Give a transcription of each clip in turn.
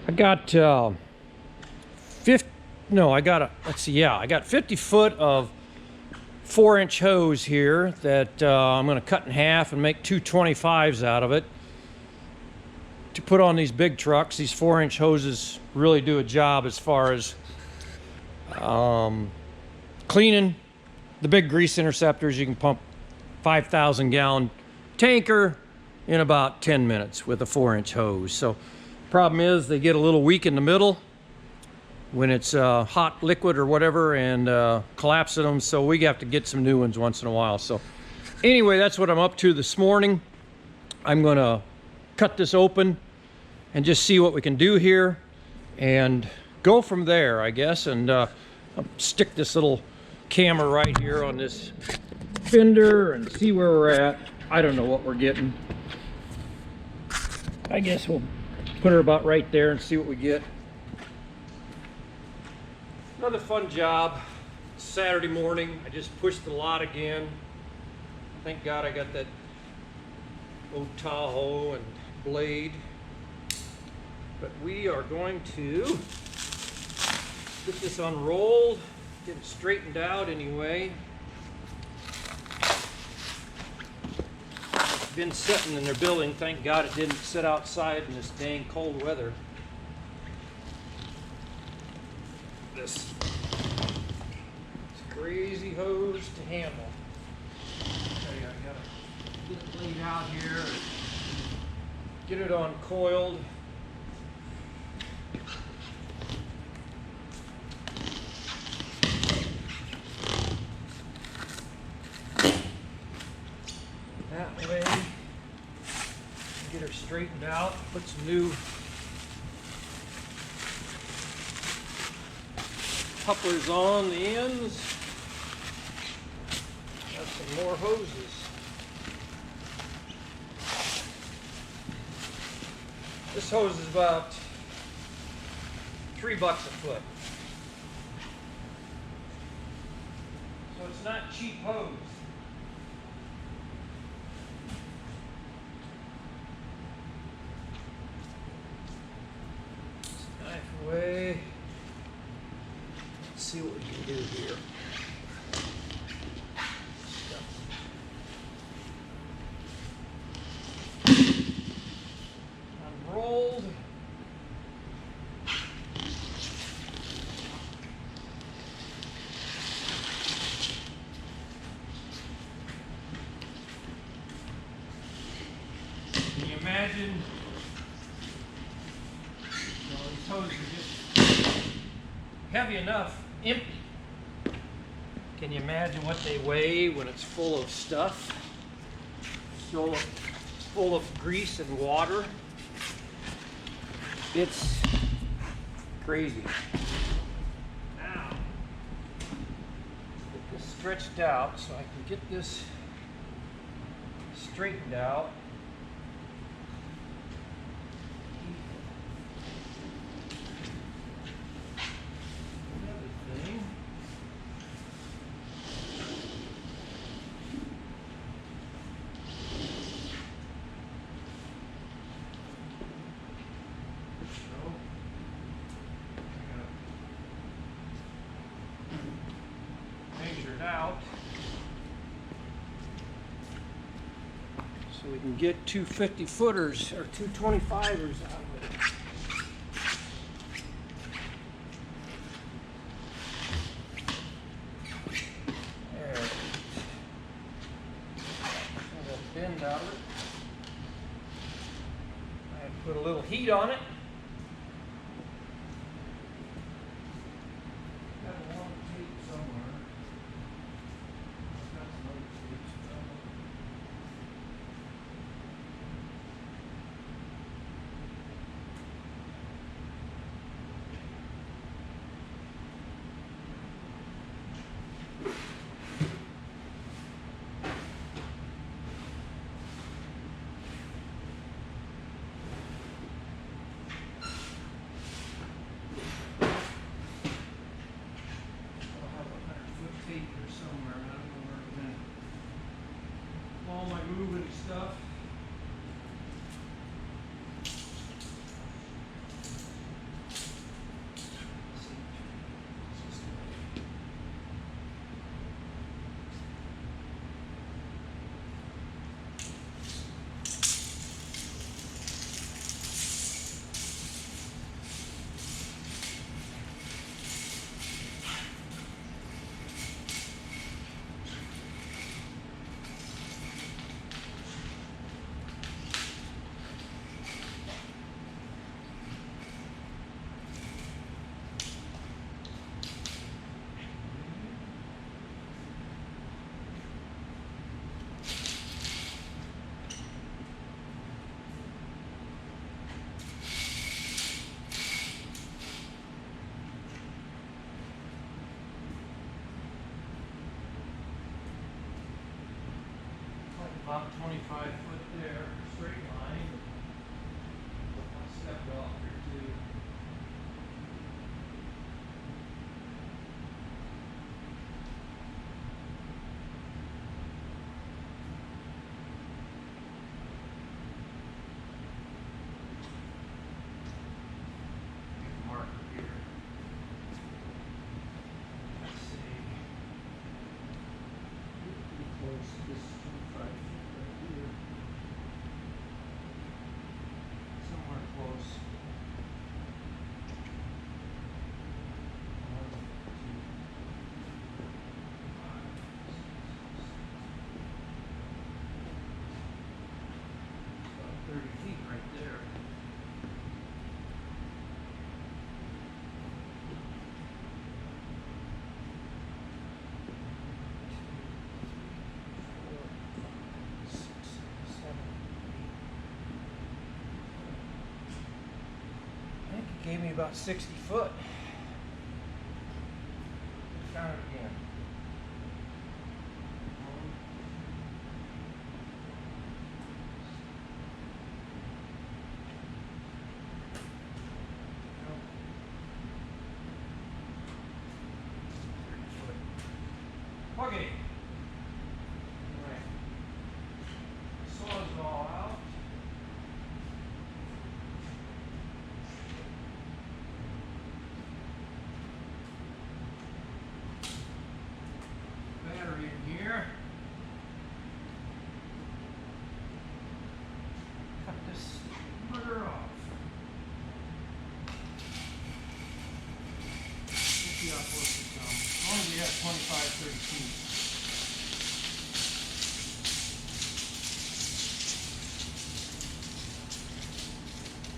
I got 50, no, I got let's see, yeah, I got 50 foot of 4-inch hose here that I'm going to cut in half and make two 25s out of it to put on these big trucks. These 4-inch hoses really do a job as far as cleaning the big grease interceptors. You can pump 5,000 gallon tanker in about 10 minutes with a 4-inch hose. So problem is they get a little weak in the middle when it's hot liquid or whatever, and collapsing them, so we have to get some new ones once in a while. So anyway, that's what I'm up to this morning. I'm gonna cut this open and just see what we can do here and go from there, I guess. And I'll stick this little camera right here on this fender and see where we're at. I don't know what we're getting. I guess we'll put her about right there and see what we get. Another fun job. Saturday morning, I just pushed the lot again. Thank God I got that old Tahoe and blade. But we are going to get this unrolled, get it straightened out anyway. It's been sitting in their building. Thank God it didn't sit outside in this dang cold weather. This crazy hose to handle. Okay, I gotta get it laid out here, get it uncoiled. That way, get her straightened out, put some new couplers on the ends. Got some more hoses. This hose is about $3 a foot. So it's not cheap hose. Knife away. See what we can do here. Unrolled. Can you imagine? These hoses are just heavy enough. Empty. Can you imagine what they weigh when it's full of stuff? So full of grease and water. It's crazy. Now, get this stretched out so I can get this straightened out. Out so we can get two 50-footers or two 25ers out of it. There. That bend out of it. I have to put a little heat on it. Moving stuff. About 25 foot there, straight line. I stepped off here too. Marker here. Let's see. Pretty close to this 25 feet right here. Somewhere close. 1, 2, 5, 6, 7. About 30 feet right there. I think it gave me about 60 foot. Count it again. 1, 2, 3, 4, 5, 6, 7, 8. Okay. Alright. Saws all out. Battery in here. Cut this mother off. Let's see how close it comes. As long as we got 25, 30 feet.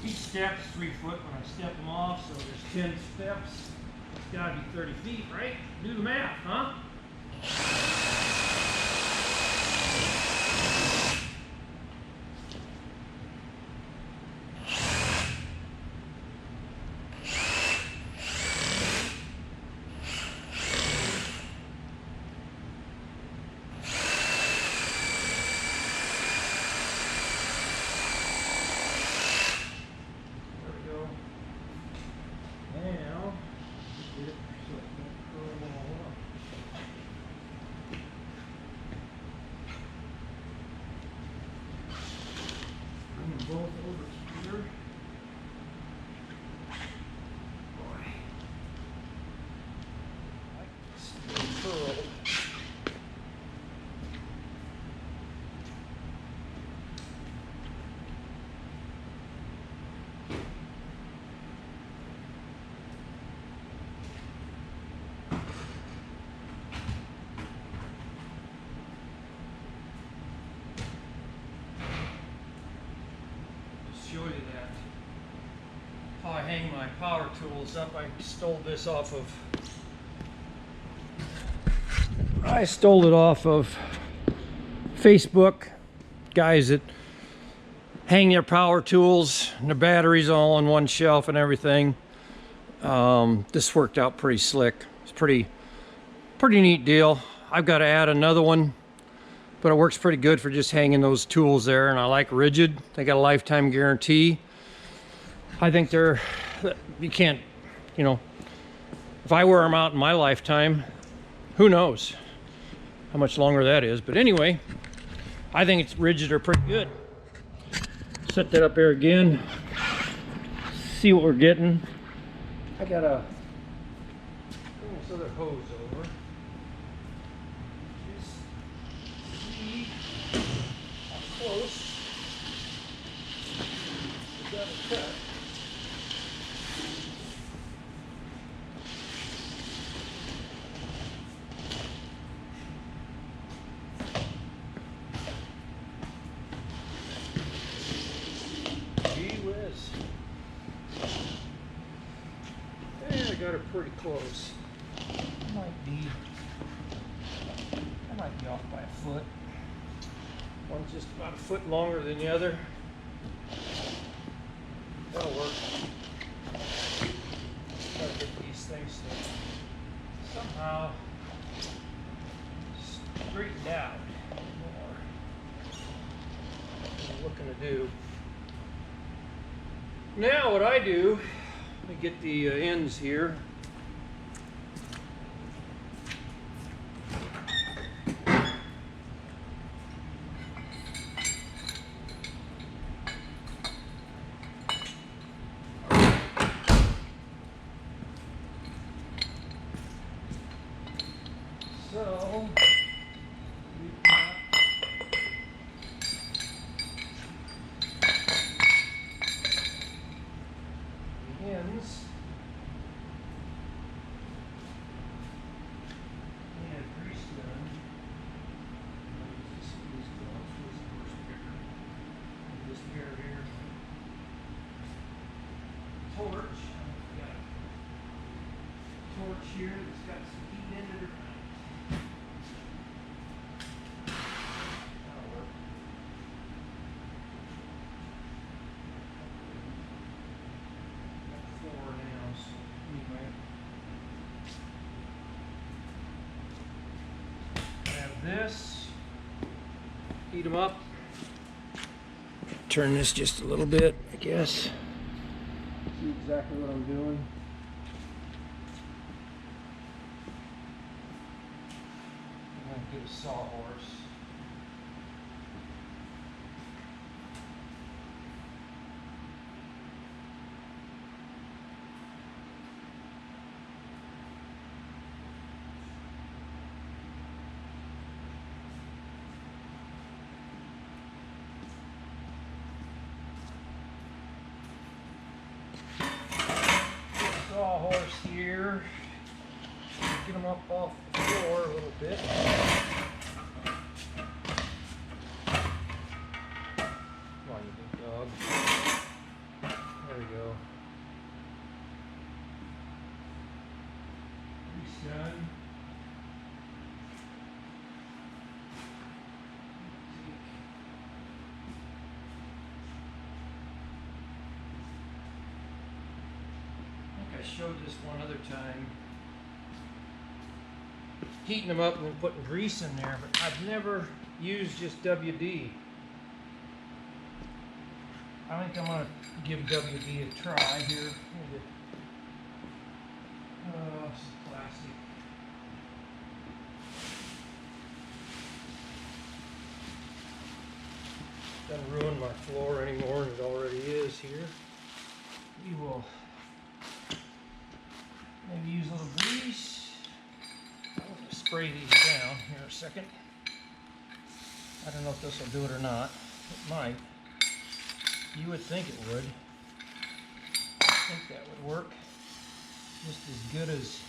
Each step's 3 foot when I step them off, so there's 10 steps. It's gotta be 30 feet, right? Do the math, huh? Now, get it so it don't curl all up. Bring them both over here. Boy. Like this little curl. Show you that how I hang my power tools up. I stole it off of Facebook. Guys that hang their power tools and their batteries all on one shelf and everything. This worked out pretty slick. It's pretty neat deal. I've got to add another one, but it works pretty good for just hanging those tools there. And I like Ridgid. They got a lifetime guarantee. I think you can't, you know, if I wear them out in my lifetime, who knows how much longer that is. But anyway, I think Ridgid are pretty good. Set that up there again. See what we're getting. I got a bring this other hose over. See how close we got to cut. Gee whiz. And I got her pretty close. I might be off by a foot. One's just about a foot longer than the other. That'll work. Gotta get these things to somehow straighten out more. looking to do. Now what I do, let me get the ends here. So, we've got the ends. And grease gun. Use these gloves. Where's the first picker? This pair here. Torch. I've got a torch here that's got some heat in it. This, heat them up. Turn this just a little bit, I guess. See exactly what I'm doing. I'm going to get a sawhorse. Sawhorse here. Get them up off the floor a little bit. Come on, you big dog. There we go. Grease gun. I showed this one other time, heating them up and then putting grease in there, but I've never used just WD. I think I'm going to give WD a try here. Some plastic. Doesn't ruin my floor anymore than it already is here. We will maybe use a little grease. I'm going to spray these down here in a second. I don't know if this will do it or not. It might. You would think it would. I think that would work just as good as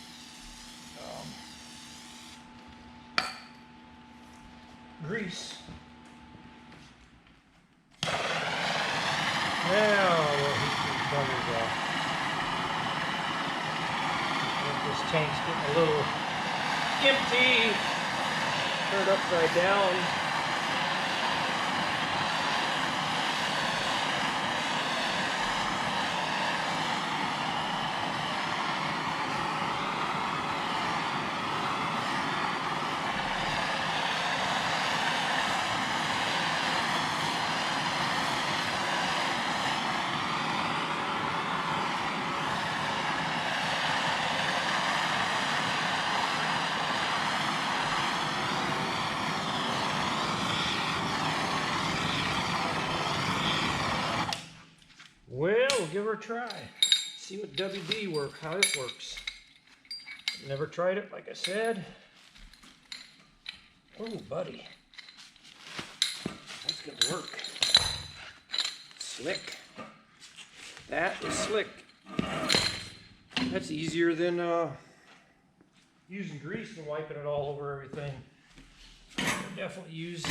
grease. Now we'll heat these buggers off. This tank's getting a little empty. Turn it upside down. Well, we'll give her a try. See what WD works, how it works. Never tried it, like I said. Oh, buddy. That's gonna work. Slick. That is slick. That's easier than using grease and wiping it all over everything. Definitely use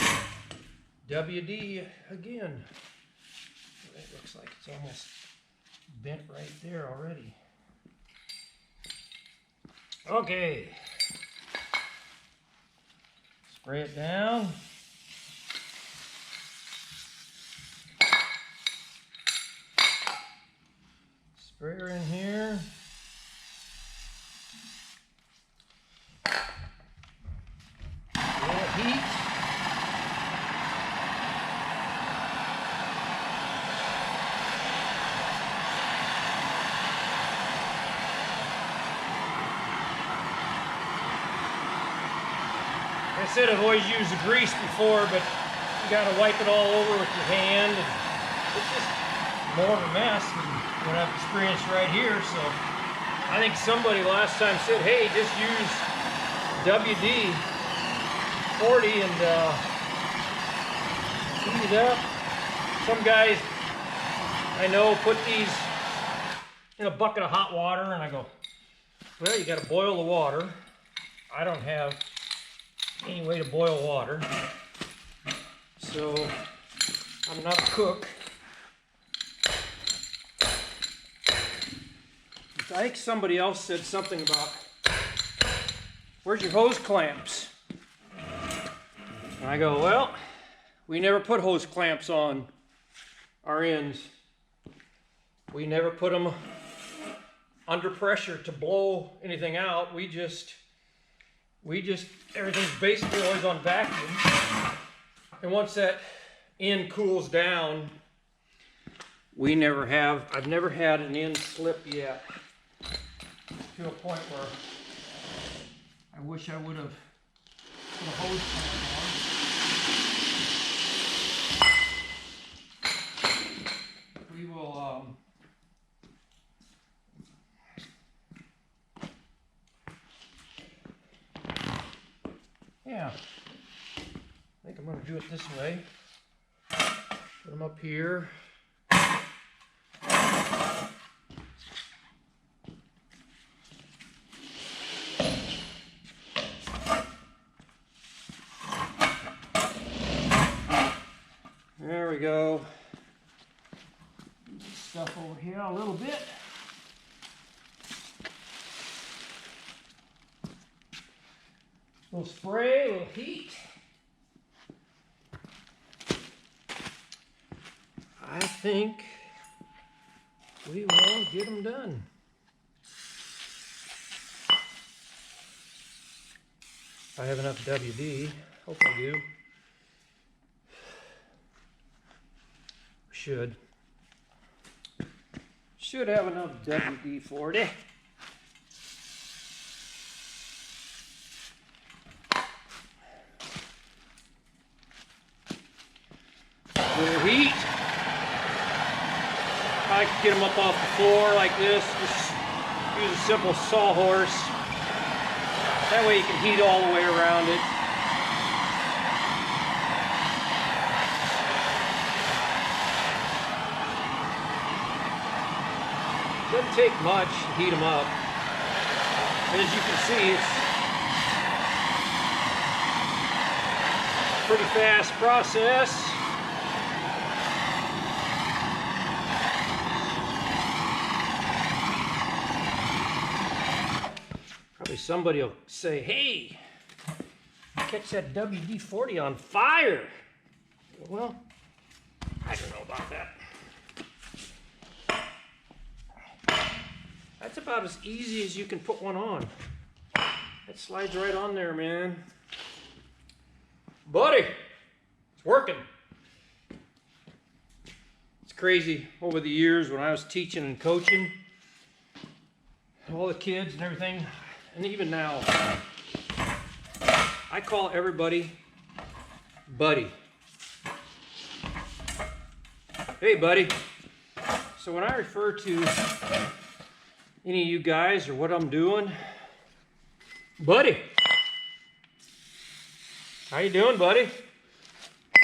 WD again. It looks like it's almost bent right there already. Okay. Spray it down. Spray her in here. Let it heat. said, I've always used the grease before, but you gotta wipe it all over with your hand. And it's just more of a mess than what I've experienced right here. So I think somebody last time said, hey, just use WD-40 and heat it up. Some guys I know put these in a bucket of hot water, and I go, well, you gotta boil the water. I don't have any way to boil water, so I'm not a cook. I think somebody else said something about, where's your hose clamps? And I go, well, we never put hose clamps on our ends. We never put them under pressure to blow anything out. We just, everything's basically always on vacuum. And once that end cools down, I've never had an end slip yet. To a point where I wish I would have put a hose clamp on. We will yeah, I think I'm going to do it this way. Put them up here. There we go. Stuff over here a little bit. A little spray, a little heat. I think we will get them done. I have enough WD. Hope I do. Should have enough WD-40. Little heat. I can get them up off the floor like this. Just use a simple sawhorse. That way you can heat all the way around it. Doesn't take much to heat them up. And as you can see, it's a pretty fast process. Probably somebody will say, hey, catch that WD-40 on fire. Well, I don't know about that. That's about as easy as you can put one on. That slides right on there, man. Buddy, it's working. It's crazy over the years when I was teaching and coaching, all the kids and everything, and even now, I call everybody buddy. Hey, buddy. So when I refer to any of you guys or what I'm doing, buddy. How you doing, buddy?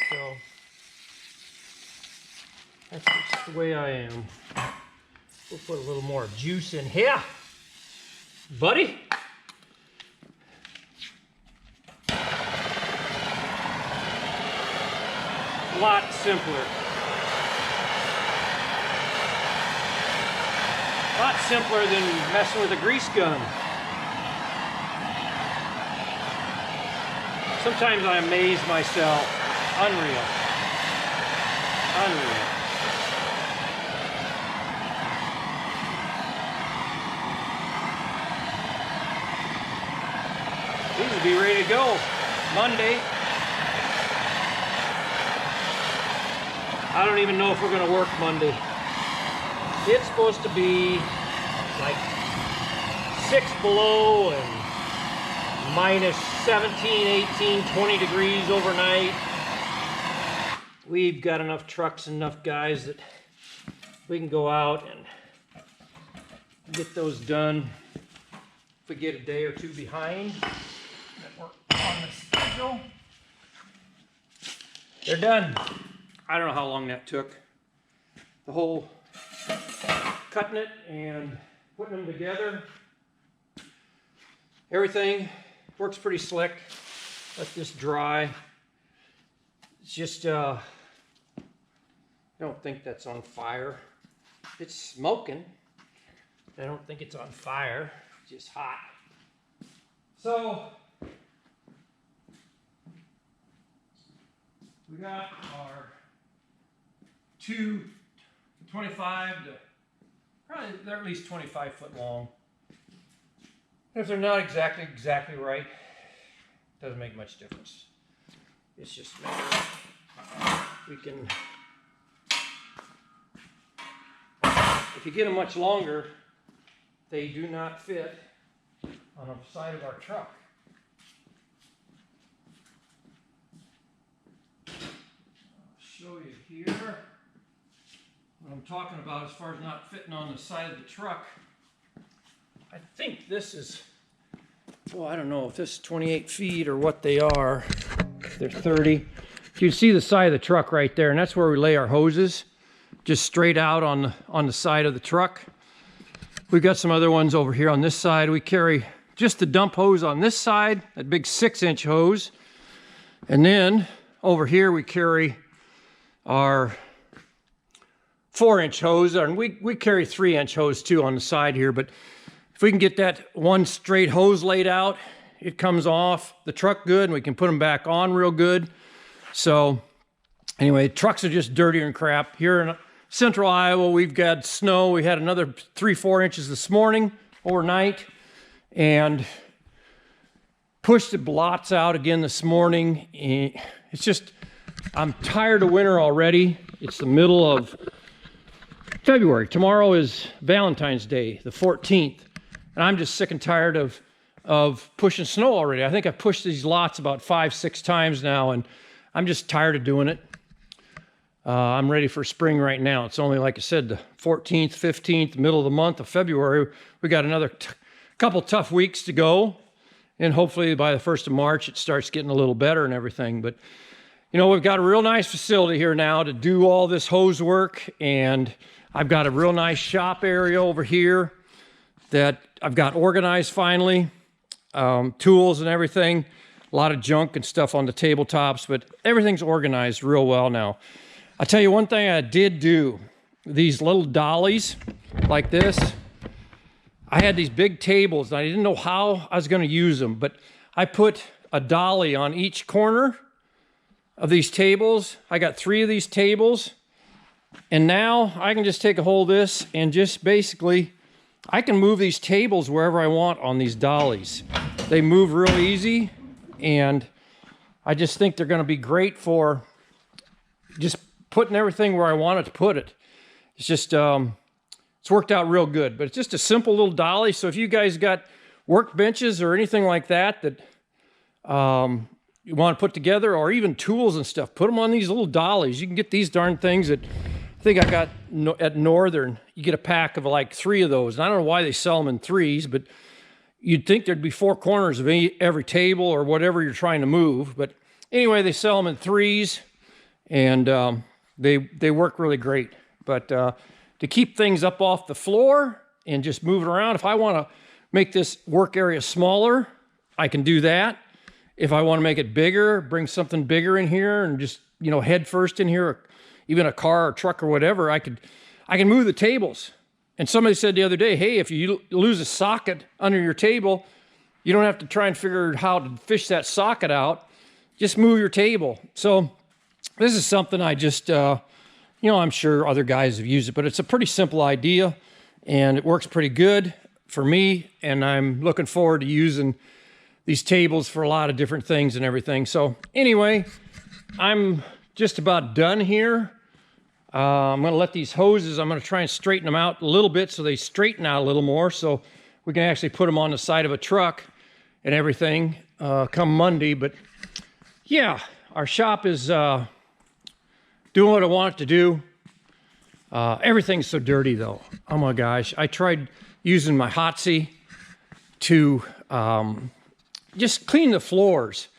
So that's just the way I am. We'll put a little more juice in here, buddy. A lot simpler. A lot simpler than messing with a grease gun. Sometimes I amaze myself. Unreal. Unreal. These will be ready to go Monday. I don't even know if we're going to work Monday. It's supposed to be like 6 below and minus 17, 18, 20 degrees overnight. We've got enough trucks and enough guys that we can go out and get those done. If we get a day or two behind, that we're on the schedule, they're done. I don't know how long that took. The whole cutting it and putting them together. Everything works pretty slick. Let this dry. It's just, I don't think that's on fire. It's smoking. I don't think it's on fire. It's just hot. So, we got our two 25 to, probably they're at least 25 foot long. If they're not exactly right, doesn't make much difference. It's just a matter of, we can, if you get them much longer, they do not fit on the side of our truck. I'll show you here what I'm talking about as far as not fitting on the side of the truck. I think this is, well, I don't know if this is 28 feet or what they are. They're 30. You can see the side of the truck right there, and that's where we lay our hoses, just straight out on the side of the truck. We've got some other ones over here on this side. We carry just the dump hose on this side, that big 6-inch hose. And then over here we carry our 4-inch hose, and we carry 3-inch hose too on the side here, but if we can get that one straight hose laid out, it comes off the truck good and we can put them back on real good. So anyway, trucks are just dirtier and crap. Here in central Iowa, we've got snow. We had another 3-4 inches this morning, overnight, and pushed the blots out again this morning. It's just, I'm tired of winter already. It's the middle of February. Tomorrow is Valentine's Day, the 14th. And I'm just sick and tired of pushing snow already. I think I've pushed these lots about 5-6 times now, and I'm just tired of doing it. I'm ready for spring right now. It's only, like I said, the 14th, 15th, middle of the month of February. We got another couple tough weeks to go, and hopefully by the 1st of March it starts getting a little better and everything. But you know, we've got a real nice facility here now to do all this hose work, and I've got a real nice shop area over here that I've got organized finally, tools and everything, a lot of junk and stuff on the tabletops, but everything's organized real well now. I'll tell you one thing I did do, these little dollies like this. I had these big tables and I didn't know how I was gonna use them, but I put a dolly on each corner of these tables. I got 3 of these tables, and now I can just take a hold of this and just basically, I can move these tables wherever I want on these dollies. They move real easy, and I just think they're gonna be great for just putting everything where I want it to put it. It's just, it's worked out real good, but it's just a simple little dolly. So if you guys got workbenches or anything like that that you want to put together, or even tools and stuff, put them on these little dollies. You can get these darn things at, I think I got at Northern, you get a pack of like 3 of those. And I don't know why they sell them in 3s, but you'd think there'd be 4 corners of every table or whatever you're trying to move. But anyway, they sell them in 3s, and they work really great. But to keep things up off the floor and just move it around, if I want to make this work area smaller, I can do that. If I want to make it bigger, bring something bigger in here and just, you know, head first in here, even a car or truck or whatever, I can move the tables. And somebody said the other day, hey, if you lose a socket under your table, you don't have to try and figure out how to fish that socket out. Just move your table. So this is something I just, you know, I'm sure other guys have used it, but it's a pretty simple idea and it works pretty good for me. And I'm looking forward to using these tables for a lot of different things and everything. So anyway, I'm just about done here. I'm gonna let these hoses, I'm gonna try and straighten them out a little bit so they straighten out a little more so we can actually put them on the side of a truck and everything. come Monday. But yeah, our shop is doing what I want it to do. Everything's so dirty though. Oh my gosh. I tried using my Hotzi to just clean the floors.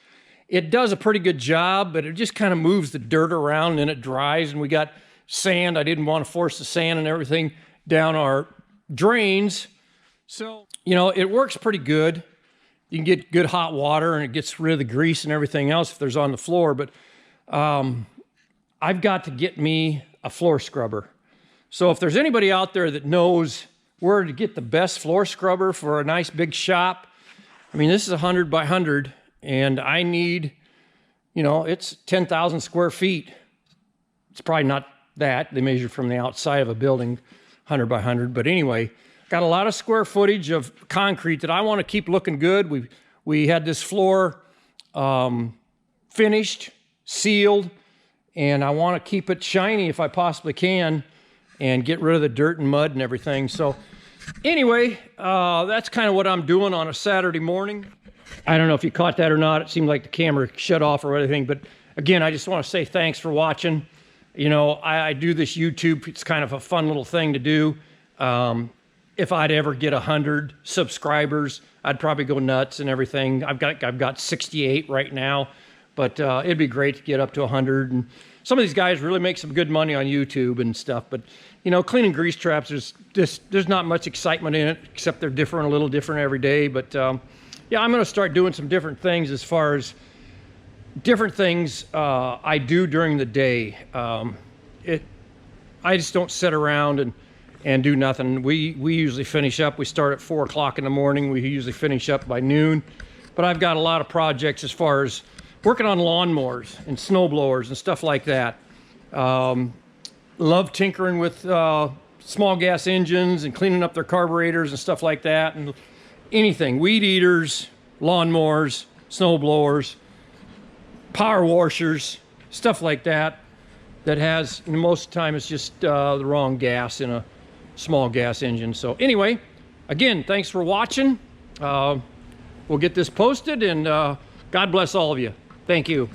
It does a pretty good job, but it just kind of moves the dirt around and it dries, and we got sand. I didn't want to force the sand and everything down our drains. So, you know, it works pretty good. You can get good hot water and it gets rid of the grease and everything else if there's on the floor. But I've got to get me a floor scrubber. So if there's anybody out there that knows where to get the best floor scrubber for a nice big shop, I mean, this is 100 by 100 and I need, you know, it's 10,000 square feet. It's probably not that. They measure from the outside of a building, 100 by 100. But anyway, got a lot of square footage of concrete that I want to keep looking good. We had this floor finished, sealed, and I want to keep it shiny if I possibly can and get rid of the dirt and mud and everything. So anyway, that's kind of what I'm doing on a Saturday morning. I don't know if you caught that or not. It seemed like the camera shut off or anything. But again, I just want to say thanks for watching. You know, I do this YouTube. It's kind of a fun little thing to do. If I'd ever get 100 subscribers, I'd probably go nuts and everything. I've got 68 right now, but it'd be great to get up to 100. And some of these guys really make some good money on YouTube and stuff. But you know, cleaning grease traps, there's not much excitement in it, except they're different, a little different every day. But yeah, I'm going to start doing some different things as far as different things I do during the day. I just don't sit around and do nothing. We usually finish up. We start at 4 o'clock in the morning. We usually finish up by noon. But I've got a lot of projects as far as working on lawnmowers and snow blowers and stuff like that. Love tinkering with small gas engines and cleaning up their carburetors and stuff like that. And anything, weed eaters, lawnmowers, snow blowers, power washers, stuff like that. That has, most of the time, it's just the wrong gas in a small gas engine. So anyway, again, thanks for watching. We'll get this posted, and God bless all of you. Thank you.